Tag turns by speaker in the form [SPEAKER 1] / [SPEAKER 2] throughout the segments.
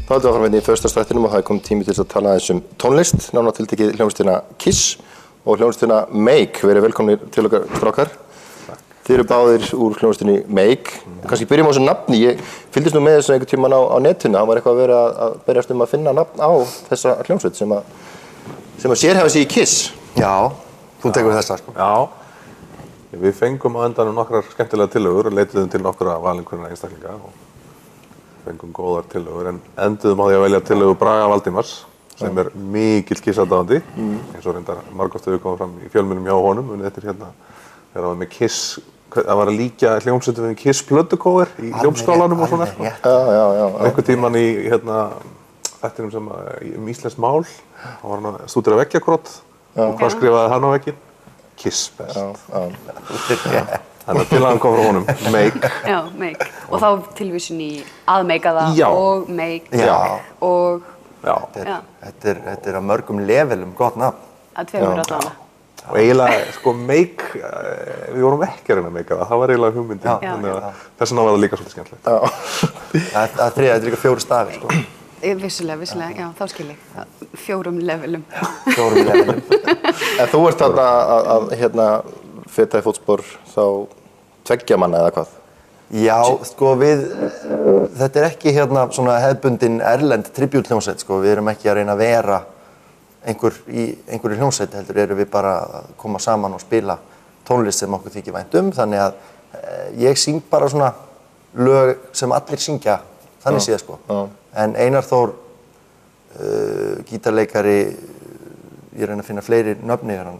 [SPEAKER 1] Þá höldum við áfram hérna í föstudagsþættinum og það komið tími til að tala aðeins tónlist, nánar tiltekið hljómsveitina Kiss og hljómsveitina Make. Verið velkomnir til okkar strákar. Þið eru báðir úr hljómsveitinni Make. Kannski byrjum á þessu nafni. Ég fylgdist nú með þessu einhvern tímann á netinu. Það var eitthvað að vera að berjast að finna nafn á þessa hljómsveit sem að sérhæfa sig í Kiss.
[SPEAKER 2] Já, þú tekur þessa sko.
[SPEAKER 3] Já, við fengum á endanum nokkrar skemmtilega tillögur og leituðum til nokkra valinkurina einstaklinga og fengum góðar tillögur en enduðum á því að velja tillögu Braga Valdimars sem mikill Kiss-aðdáandi eins og reyndar margoft hefur komið fram í fjölmiðlum hjá honum en þetta hérna þegar það var með Kiss, það var að líkja hljómsveitum við Kiss plötukóver í hljómskálanum og svona einhvern tímann í þættinum sem íslenskt mál þá var hann að stúdera veggjakrót og hvað skrifaði hann á vegginn? Kiss best. Þannig að tillagan kom frá honum, Make.
[SPEAKER 4] Já, Make. Og þá tilvísun í að meika það og Make.
[SPEAKER 2] Já.
[SPEAKER 4] Og...
[SPEAKER 3] Já.
[SPEAKER 2] Þetta er að mörgum levelum gott nafn.
[SPEAKER 4] Að tveimur allavega.
[SPEAKER 3] Og eiginlega, sko, Make, við vorum ekki að reyna að meika það, það var eiginlega hugmyndin. Þannig að þess vegna var það líka svolítið skemmtilegt.
[SPEAKER 2] Það er líka 4 stafir, sko.
[SPEAKER 4] Vissulega, já, þá skil ég. 4 levelum.
[SPEAKER 2] 4 levelum.
[SPEAKER 1] En þú ert þarna að feta í fótspor þá 2 manna eða hvað?
[SPEAKER 2] Já, sko þetta er ekki svona hefðbundin erlend tribute-hljómsveit, sko. Við erum ekki að reyna að vera einhverju hljómsveit, heldur erum við bara að koma saman og spila tónlist sem okkur þykir vænt þannig að ég syng bara svona lög sem allir syngja, þannig séð, sko. En Einar Þór, gítarleikari, ég reyna að finna fleiri nöfni, hann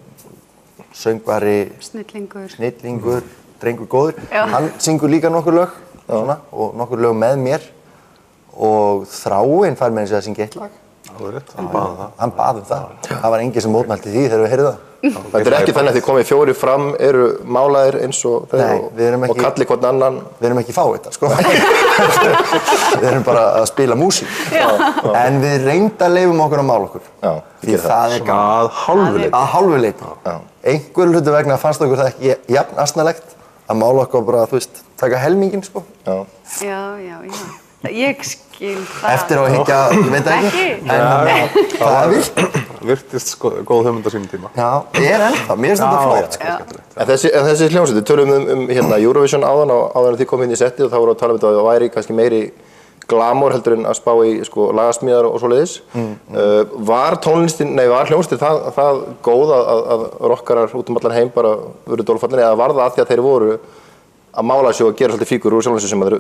[SPEAKER 2] söngvari, snillingur, drengur góður. Hann syngur líka nokkur lög svona, og nokkur lög með mér og Þráinn fær með að syngja 1 lag.
[SPEAKER 3] Það var rétt, hann bað það.
[SPEAKER 2] Hann bað það. Það var enginn sem mótmælti því þegar við heyrðum það.
[SPEAKER 1] Þetta er ekki þannig að þið komið 4 fram, eru málaðir eins og þeir og kalli hvern annan.
[SPEAKER 2] Við erum ekki fá þetta, sko. Við erum bara að spila músík. En við reynda leifum okkur að mála okkur. Því það er gaman.
[SPEAKER 3] Að hálfu leyti.
[SPEAKER 2] Einhverju hlutu vegna fannst okkur það ekki jafn asnalegt að mála okkur bara, þú veist, taka helminginn, sko.
[SPEAKER 4] Já. Ég skil það.
[SPEAKER 2] Eftir á að higgja, ég veit ekki. En það
[SPEAKER 3] virtist góð hugmynd á sínum tíma.
[SPEAKER 2] Já, ég ennþá, mér finnst þetta flott.
[SPEAKER 1] En þessi hljómsveit, við tölum Eurovision áðan að þið komið inn í settið og þá voru að tala um þetta að það væri kannski meiri glamor heldur en að spá í lagasmíðar og svoleiðis. Var hljómsveitin það góð að rockarar út allan heim bara voru dolfallinni eða var það að því að þeir voru að mála sig og gera svolítið fígur úr sjálfum sig sem þeir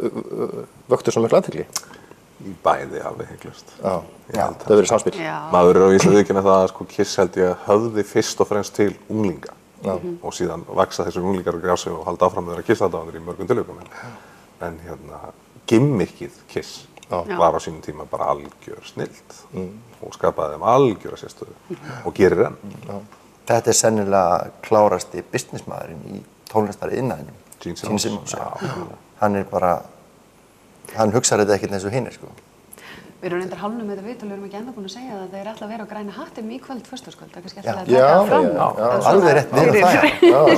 [SPEAKER 1] vöktu svo miklu athygli?
[SPEAKER 3] Í bæði alveg hygglust.
[SPEAKER 1] Já, það hefur verið samspil.
[SPEAKER 3] Maður er á vísu viðkynna það að Kiss held ég höfði fyrst og fremst til unglinga og síðan vaksa þessir unglingar og grjási og halda áfram með þeirra Kiss-aðdáendur í mörgum tilvikum. En gimmickið Kiss var á sínum tíma bara algjör snilld og skapaði þeim algjöra sérstöðu og gerir enn.
[SPEAKER 2] Þetta er sennilega klárasti businessmaðurinn í tónlistariðnaðinum. Gene Simmons, hann hugsar þetta ekkert eins og hinir, sko.
[SPEAKER 4] Við erum reyndar hálfnum með þetta viðtal, við erum ekki ennþá búin að segja að þeir ætla að vera á græna hattinum í kvöld föstudagskvöld. Það er kannski alltaf að taka það fram.
[SPEAKER 2] Alveg rétt, við erum það.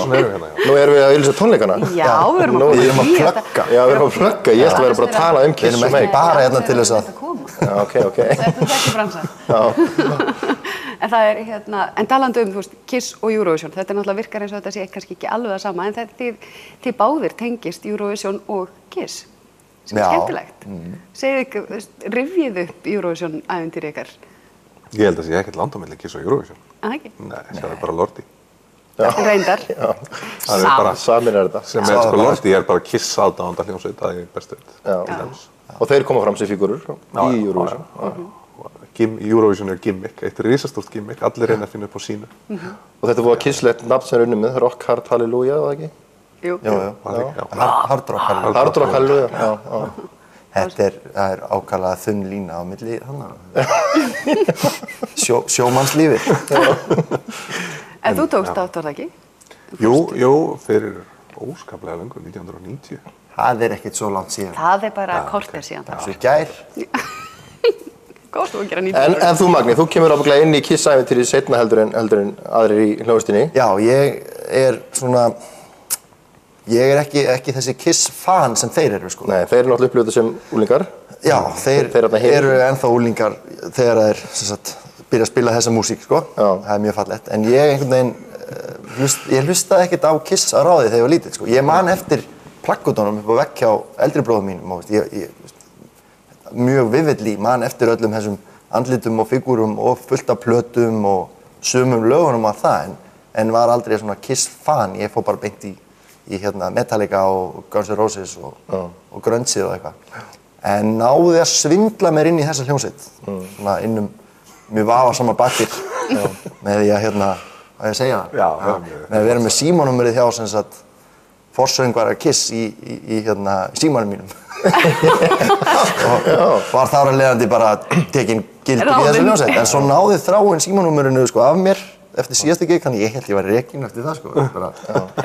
[SPEAKER 3] Svona erum við hérna, já.
[SPEAKER 1] Nú erum við að auglýsa tónleikana.
[SPEAKER 4] Já, við erum að
[SPEAKER 2] plugga.
[SPEAKER 1] Já, við erum að plugga. Ég ætla að vera bara að tala um Kiss og Make.
[SPEAKER 2] Við erum ekki bara hérna til þess að...
[SPEAKER 1] Já, ok.
[SPEAKER 4] Þetta er bransa. En það er en talandi þú veist, Kiss og Eurovision, þetta náttúrulega virkar eins og þetta sé kannski ekki alveg það sama, en þið báðir tengist Eurovision og Kiss, sem er skemmtilegt. Segðu ykkur, rifjið upp Eurovision-ævintýri ykkar?
[SPEAKER 3] Ég held að sé ekkert land á milli Kiss og Eurovision.
[SPEAKER 4] Ekki?
[SPEAKER 3] Nei, það er bara Lordi.
[SPEAKER 4] Reyndar.
[SPEAKER 1] Það er bara samin þetta.
[SPEAKER 3] Sem Lordi er bara Kiss-aðdáenda hljómsveit, það er bestu veit.
[SPEAKER 1] Og þeir koma fram sem fígurur í Eurovision.
[SPEAKER 3] Eurovision er gimmick, eitt risastórt gimmick, allir reyna að finna upp á sínu.
[SPEAKER 1] Og þetta var Kiss-lett nafn sem er unnið með, Rock Hard Hallelujah, var það ekki?
[SPEAKER 4] Jú.
[SPEAKER 2] Hard Rock Hallelujah.
[SPEAKER 1] Hard Rock Hallelujah, já.
[SPEAKER 2] Það er ákaflega þunn lína á milli þannig. Sjómannslífið.
[SPEAKER 4] En þú tókst þátt, var það ekki?
[SPEAKER 3] Jú, fyrir óskaplega löngu, 1990.
[SPEAKER 2] Það er ekkert svo langt síðan.
[SPEAKER 4] Það er bara korter síðan.
[SPEAKER 2] Það er svo í gær.
[SPEAKER 4] Góðst þú að gera 90 ára.
[SPEAKER 1] En þú Magni, þú kemur ábyggilega inn í Kiss-ævintýrið seinna heldur en aðrir í hljómsveitinni.
[SPEAKER 2] Já, ég er ekki þessi Kiss-fan sem þeir eru, sko.
[SPEAKER 1] Nei, þeir eru náttúrulega upplifðu þetta sem unglingar.
[SPEAKER 2] Já, þeir
[SPEAKER 1] þarna hinir.
[SPEAKER 2] eru ennþá úlingar þegar þeir sem sagt, byrja að spila þessa músík, sko. Það er mjög fallegt. En ég einhvern veginn, ég hlustaði ekkert á Kiss að ráði þegar ég var lítill, sko. Ég man eftir plaggutunum upp á vegg hjá eldri bróðum mínum, og mjög vividly man eftir öllum þessum andlitum og figúrum og fullt af plötum og sumum lögunum af það, en var aldrei svona Kiss-fan. Ég fór bara beint í Metallica og Guns N' Roses og grungeið og eitthvað. En náði að svindla mér inn í þessa hljómsveit, svona innum mjög vafasamar bakir með því að hvað ég segja það? Með að vera með símanúmerið hjá sem sagt forsöngvara Kiss í símanum mínum. Og var þar að leiðandi bara tekin gildur í þessu hljómsveit. En svo náði þráin símanúmerinu sko af mér eftir síðasta gig, þannig ég held ég var rekinn eftir það sko.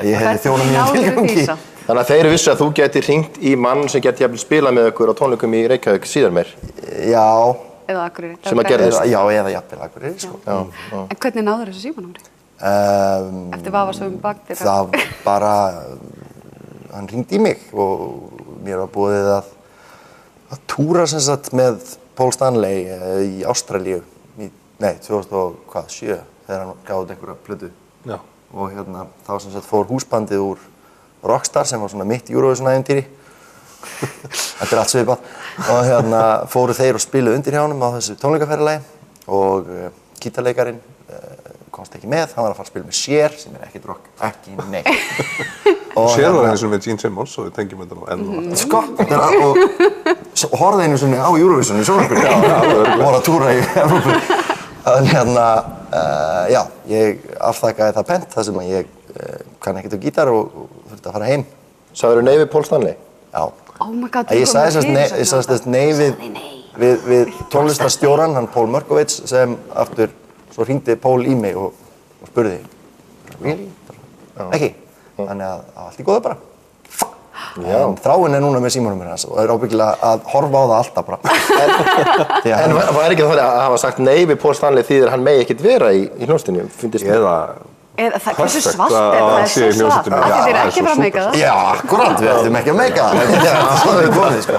[SPEAKER 2] Ég hefði þjónað mínum tilgangi.
[SPEAKER 1] Þannig að þeir vissu að þú gæti hringt í mann sem gæti jafnvel spilað með ykkur á tónleikum í Reykjavík síðar meir.
[SPEAKER 2] Já.
[SPEAKER 4] Eða Akureyri.
[SPEAKER 1] Sem að gerðist.
[SPEAKER 2] Já, eða jafnvel Akureyri sko.
[SPEAKER 4] En hvernig náður þessu símanúmeri? Eftir vafasögum baktir?
[SPEAKER 2] Það bara, hann hringdi í mig og mér var boðið að túra sem sagt með Paul Stanley í Ástralíu í 2007 þegar hann gaf út einhverja plötu.
[SPEAKER 3] Já.
[SPEAKER 2] Og þá sem sagt fór húsbandið úr Rockstar sem var svona mitt Eurovision-ævintýri. Þetta allt svipað. Og fóru þeir og spiluðu undir hjá honum á þessu tónleikaferðalagi og gítarleikarin komst ekki með, hann var að fara að spila með Cher sem ekkert rock, ekki neitt.
[SPEAKER 3] Cher var einu sinni með Gene Simmons og við tengjum þetta nú enn og aftur.
[SPEAKER 2] Sko, og horfði einu sinni á Eurovision í sjónvarpinu og voru að túra í Evrópu. Já, ég afþakkaði það pent þar sem að ég kann ekkert á gítar og þurfti að fara heim.
[SPEAKER 1] Sagðirðu nei við Paul Stanley?
[SPEAKER 2] Já.
[SPEAKER 4] Oh my god,
[SPEAKER 2] Ég sagði sérst nei við tónlistarstjórann, hann Paul Markovits, sem aftur, svo hringdi Paul í mig og spurði, really? Ekki? Þannig að allt í góðu bara. En þráin núna með símanúmerið hans og ábyggilega að horfa á það alltaf bara.
[SPEAKER 1] En var ekki það að hafa sagt nei við Paul Stanley þýðir hann megi ekkert vera í hljómsveitinni?
[SPEAKER 4] Eða það er svo svalt, það er svo svalt. Þið er ekki bara að meika það.
[SPEAKER 2] Já, akkurat, við ættum ekki að meika það. Það er góðið, sko.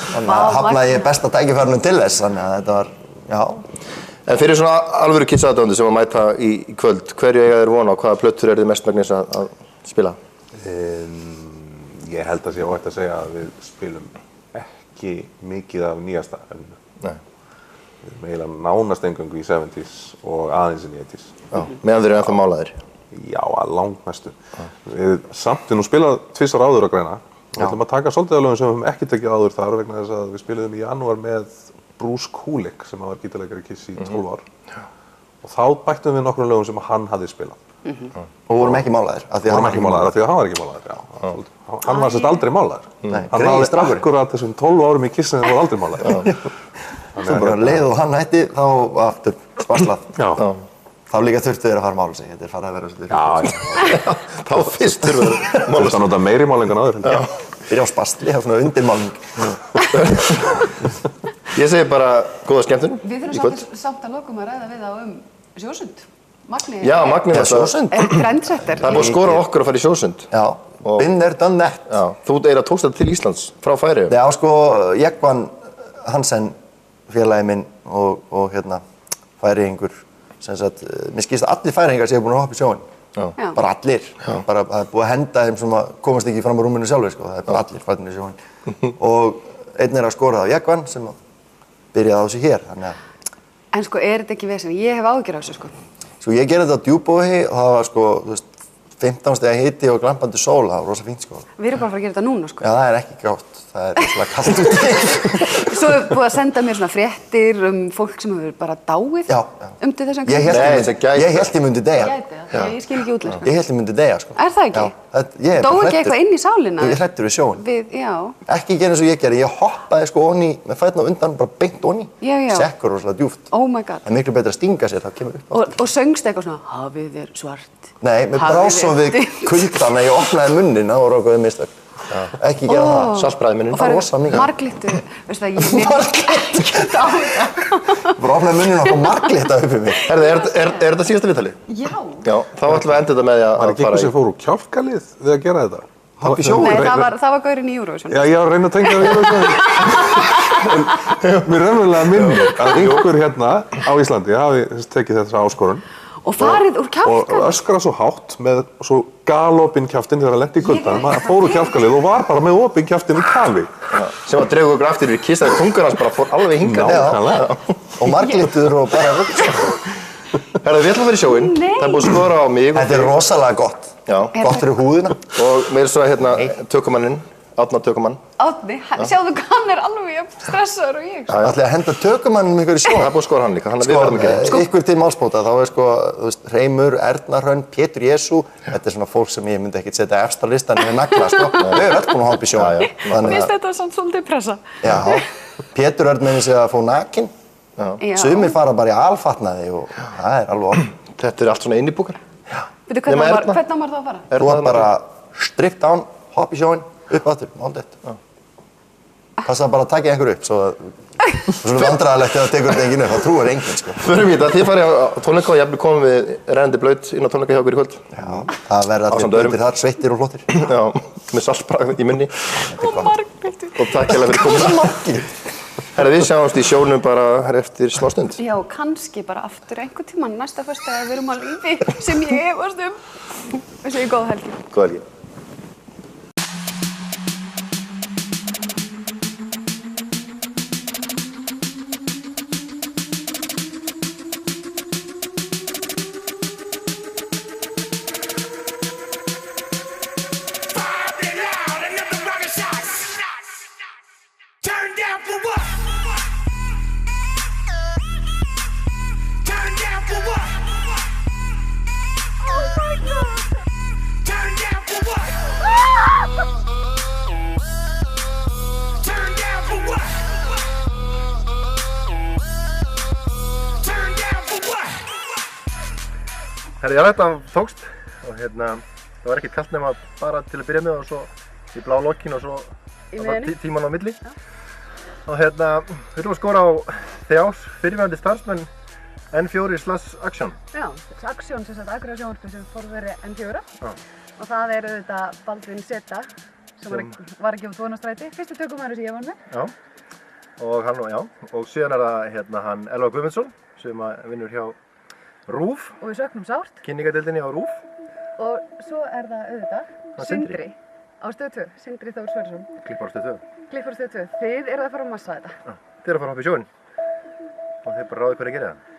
[SPEAKER 2] Þannig að hafnaði ég besta tækifærunum til þess, þannig að þetta var, já.
[SPEAKER 1] En fyrir svona alvöru Kiss-aðdáendur sem að mæta í kvöld, hverju eiga þeir von á? Hvaða plötur eru þið mestmegnis að spila?
[SPEAKER 3] Ég held að sé óhætt að segja að við spilum ekki mikið af nýjasta efninu.
[SPEAKER 1] Nei.
[SPEAKER 3] Við erum eiginlega nánast eingöngu í 70s og aðeins í 80s.
[SPEAKER 1] Já, meðan þeir eru ennþá málaðir.
[SPEAKER 3] Já, að langmestu. Samt við nú spilað tvisvar áður á Græna. Við ætlum að taka svolítið af lögum sem við höfum ekki tekið áður þar vegna þess að við spiluðum í janúar með Bruce Kulick sem var gítarleikari Kiss í 12 ár. Og þá bættum við nokkrum lögum sem hann hafði spilað.
[SPEAKER 2] Og vorum ekki málaðir.
[SPEAKER 3] Vorum ekki málaðir af því að hann var ekki málaðir, já. Hann var sérst aldrei málaðir. Hann hafði akkurat þessum 12 árum í Kiss sem þeir voru aldrei málaðir.
[SPEAKER 2] Svo bara leið og hann hætti, þá aftur sparslað.
[SPEAKER 3] Já.
[SPEAKER 2] Þá líka þurftu þeir að fara að mála sig. Þetta farið að vera svolítið.
[SPEAKER 3] Já.
[SPEAKER 1] Þá fyrst þurfum við að
[SPEAKER 3] mála sig. Það nota meiri máling en áður.
[SPEAKER 2] Já. Byrja á spastli, það svona undirmáling.
[SPEAKER 1] Ég segi bara góða skemmtun.
[SPEAKER 4] Við þurfum samt að lokum að ræða við á Sjósund. Magni.
[SPEAKER 1] Já, Magni var
[SPEAKER 2] Sjósund.
[SPEAKER 4] Trendsetter.
[SPEAKER 1] Það er búið að skora okkur að fara í Sjósund.
[SPEAKER 2] Já. Been there, done that.
[SPEAKER 1] Já. Þú eiginlega tókst þetta til Íslands frá Færeyjum.
[SPEAKER 2] Já, sko, Jekvan Hansen, félagi minn og Færeyingur, sem sagt, mér skilst að allir Færeyingar séu búin að hoppa í sjóinn.
[SPEAKER 4] Já.
[SPEAKER 2] Bara allir. Bara það er búið að henda þeim sem komast ekki fram á rúminu sjálfur, sko. Það er bara allir farnir í sjóinn. Og einn er að skora á Jekvan sem byrjaði á sig hér, þannig að.
[SPEAKER 4] En sko, er þetta ekki vesen? Ég hef áhyggjur af þessu, sko.
[SPEAKER 2] Sko, ég gerði þetta á Djúpavogi og það var, sko, þú veist, 15 stiga hiti og glampandi sól, það var rosa fínt, sko.
[SPEAKER 4] Við erum bara að fara að gera þetta núna, sko.
[SPEAKER 2] Já, það er ekki gátt. Það er rosalega kallt úti.
[SPEAKER 4] Svo er búið að senda mér svona fréttir fólk sem hefur bara dáið til þess að
[SPEAKER 2] Ég hélt ég myndi deyja.
[SPEAKER 4] Ég skil ekki útlega, sko.
[SPEAKER 2] Ég hélt ég myndi deyja, sko.
[SPEAKER 4] Er það ekki?
[SPEAKER 2] Já.
[SPEAKER 4] Dó ekki eitthvað inn í sálina?
[SPEAKER 2] Ég hræddur við sjóinn.
[SPEAKER 4] Já.
[SPEAKER 2] Ekki gera eins og ég gerði. Ég hoppaði sko onni með fæturna á undan, bara beint onni.
[SPEAKER 4] Já.
[SPEAKER 2] Sekkur rosalega djúpt.
[SPEAKER 4] Oh my god.
[SPEAKER 2] Það er miklu betra að stinga sér, það kemur upp.
[SPEAKER 4] Og söngst eitthvað svona, hafið er svart.
[SPEAKER 2] Nei, mér brá svo við kuldan að ég opnaði munnina og rákaði mistök. Ekki gera það.
[SPEAKER 1] Saltbragðið munninn.
[SPEAKER 4] Og farið marglittu, veistu það,
[SPEAKER 2] Bara opnaði munnina og marglitta upp í mig.
[SPEAKER 1] Er þetta síðasta viðtalið?
[SPEAKER 4] Já.
[SPEAKER 1] Já, þá ætlum við að enda þetta með því að
[SPEAKER 3] Var ekki eitthvað sem fór úr kjálkalið við að gera þetta?
[SPEAKER 2] Hopp í sjóinn?
[SPEAKER 4] Nei, það var gaurinn í Eurovision.
[SPEAKER 3] Já, ég var að reyna að tengja það í Eurovision. Mér raunverulega minnir að einhver hérna á Íslandi hafi tekið þessa áskorun
[SPEAKER 4] Og farið úr
[SPEAKER 3] og
[SPEAKER 4] kjálkanum.
[SPEAKER 3] öskra svo hátt með svo galopinn kjaftinn þegar það lendi í kuldanum. Maður fór úr kjálkalið og var bara með opinn kjaftinn í kafi.
[SPEAKER 1] Sem að dregur okkur aftur í kistaði tungur hans bara fór alveg hingað.
[SPEAKER 3] Nákvæmlega.
[SPEAKER 2] Og marglittur og bara rugg.
[SPEAKER 1] Herra, við ætlum að vera í sjóinn.
[SPEAKER 4] Nei.
[SPEAKER 1] Það er búið að skora á mig.
[SPEAKER 2] Þetta er rosalega gott.
[SPEAKER 1] Já.
[SPEAKER 2] Gott fyrir húðina.
[SPEAKER 1] Og meira svo hérna tökumanninn, Árna tökumann.
[SPEAKER 4] Árni, sjáðu hvað hann er alveg jafn stressaður og ég.
[SPEAKER 2] Ætli að henda tökumannum ykkur í sjón.
[SPEAKER 1] Það er búið að skora hann líka, þannig að við verðum að gera.
[SPEAKER 2] Ykkur til málsbóta, þá er sko, þú veist, Hreimur, Erna Hrönn, Pétur Jesú. Þetta er svona fólk sem ég myndi ekkert setja efst á listan yfir nagla, sko. Þau eru öll búin að hoppa í sjón.
[SPEAKER 4] Mér finnst þetta samt svolítið pressa.
[SPEAKER 2] Já, Pétur Örn meina sig að fá nakin.
[SPEAKER 4] Já.
[SPEAKER 2] Sumir fara bara í alfatnaði og það er alveg orð.
[SPEAKER 1] Þetta er allt svona innibúkar.
[SPEAKER 4] Veitu,
[SPEAKER 1] Nema Erna.
[SPEAKER 4] hvernig á maður það að fara?
[SPEAKER 2] Þú var bara strikt án, hopp í sjóin, upp aftur, máldett. Passa bara að taka einhver upp, svo svona vandræðalegt ef það tekur þetta enginn upp, þá trúir enginn, sko.
[SPEAKER 1] Förum í þetta, þið farið á tónleika og jafnvel komum við rennandi blaut inn á tónleika hjá okkur í kvöld.
[SPEAKER 2] Já, það verður allir
[SPEAKER 1] Ásamt öðrum.
[SPEAKER 2] blöytir þar, sveittir og flottir.
[SPEAKER 1] Já, með saltbragð í munni.
[SPEAKER 4] Og margbeitur.
[SPEAKER 1] Og takk hérlega fyrir komuna. Herra, við sjáumst í sjónum bara hér eftir smá stund.
[SPEAKER 4] Já, kannski bara aftur einhvern tímann næsta föstudag ef við erum á lífi sem ég efast og segi góða helgi.
[SPEAKER 1] Góða helgi. Herra, já, þetta tókst og hérna, það var ekkert kalt nema bara til að byrja með og svo í blá lokkin og svo tíman á milli. Og hérna, við ætlum að skora á Þjás, fyrirverandi starfsmenn N4/Action.
[SPEAKER 4] Já, Action sem sagt Akureyrar sjónvarpið sem forveri N4 og það er auðvitað Baldvin Zeta sem var ekki á Dvonastræti, fyrsti tökumæður sem ég var með.
[SPEAKER 1] Já, og hann, já, og síðan er það hérna hann Elva Guðmundsson sem vinnur hjá RÚV.
[SPEAKER 4] Og við söknum sárt.
[SPEAKER 1] Kynningadeildinni á RÚV.
[SPEAKER 4] Og svo er það auðvitað Sindri á Stöð 2, Sindri Þór Sverrisson.
[SPEAKER 1] Klippar á Stöð 2.
[SPEAKER 4] Klippar á Stöð 2. Þið eruð að fara að massa þetta.
[SPEAKER 1] Þið eruð að fara að hoppa í sjóinn og þið bara ráðið hverju að gera það.